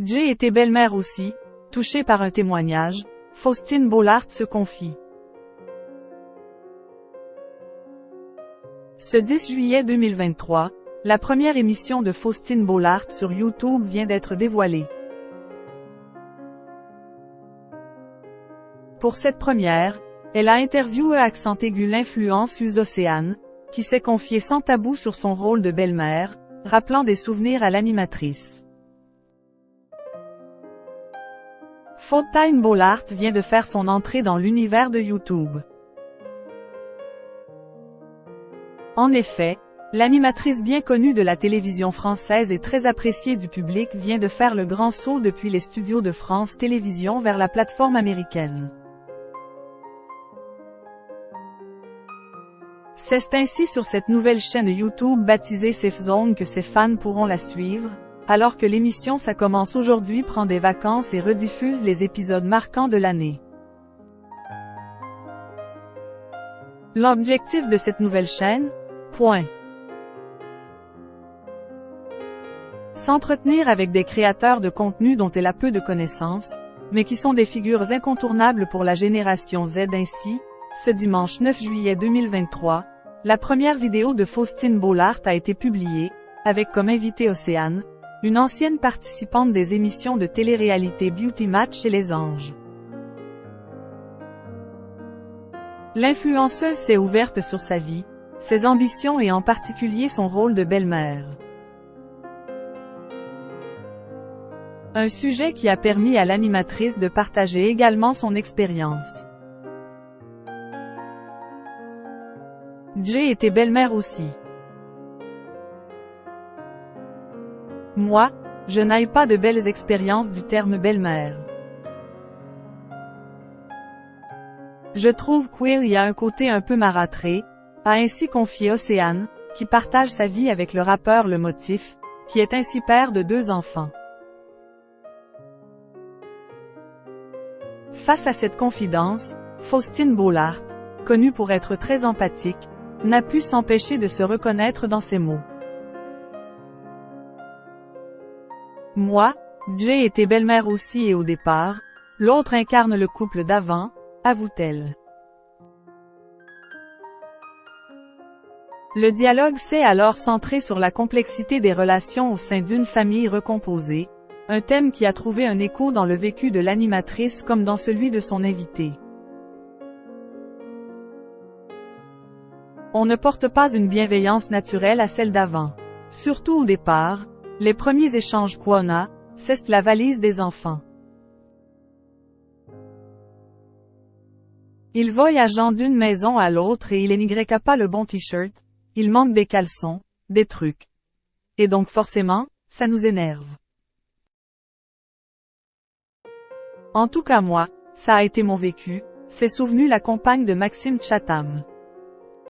Jay était belle-mère aussi, touchée par un témoignage, Faustine Bollaert se confie. Ce 10 juillet 2023, la première émission de Faustine Bollaert sur YouTube vient d'être dévoilée. Pour cette première, elle a interviewé à accent aigu l'influenceuse Océane, qui s'est confiée sans tabou sur son rôle de belle-mère, rappelant des souvenirs à l'animatrice. Faustine Bollaert vient de faire son entrée dans l'univers de YouTube. En effet, l'animatrice bien connue de la télévision française et très appréciée du public vient de faire le grand saut depuis les studios de France Télévisions vers la plateforme américaine. C'est ainsi sur cette nouvelle chaîne YouTube baptisée Safe Zone que ses fans pourront la suivre, alors que l'émission Ça commence aujourd'hui prend des vacances et rediffuse les épisodes marquants de l'année. L'objectif de cette nouvelle chaîne? S'entretenir avec des créateurs de contenu dont elle a peu de connaissances, mais qui sont des figures incontournables pour la génération Z. Ainsi, ce dimanche 9 juillet 2023, la première vidéo de Faustine Bollaert a été publiée, avec comme invitée Océane, une ancienne participante des émissions de télé-réalité Beauty Match et Les Anges. L'influenceuse s'est ouverte sur sa vie, ses ambitions et en particulier son rôle de belle-mère. Un sujet qui a permis à l'animatrice de partager également son expérience. Jay était belle-mère aussi. Moi, je n'ai pas de belles expériences du terme belle-mère. Je trouve qu'il y a un côté un peu marâtré, a ainsi confié Océane, qui partage sa vie avec le rappeur Le Motif, qui est ainsi père de 2 enfants. Face à cette confidence, Faustine Bollaert, connue pour être très empathique, n'a pu s'empêcher de se reconnaître dans ces mots. Moi, Jay était belle-mère aussi et au départ, l'autre incarne le couple d'avant, avoue-t-elle. Le dialogue s'est alors centré sur la complexité des relations au sein d'une famille recomposée, un thème qui a trouvé un écho dans le vécu de l'animatrice comme dans celui de son invité. On ne porte pas une bienveillance naturelle à celle d'avant. Surtout au départ, les premiers échanges qu'on a, c'est la valise des enfants. Il voyageant d'une maison à l'autre et il n'y a pas le bon t-shirt, il manque des caleçons, des trucs. Et donc forcément, ça nous énerve. En tout cas moi, ça a été mon vécu, s'est souvenu la compagne de Maxime Chatham.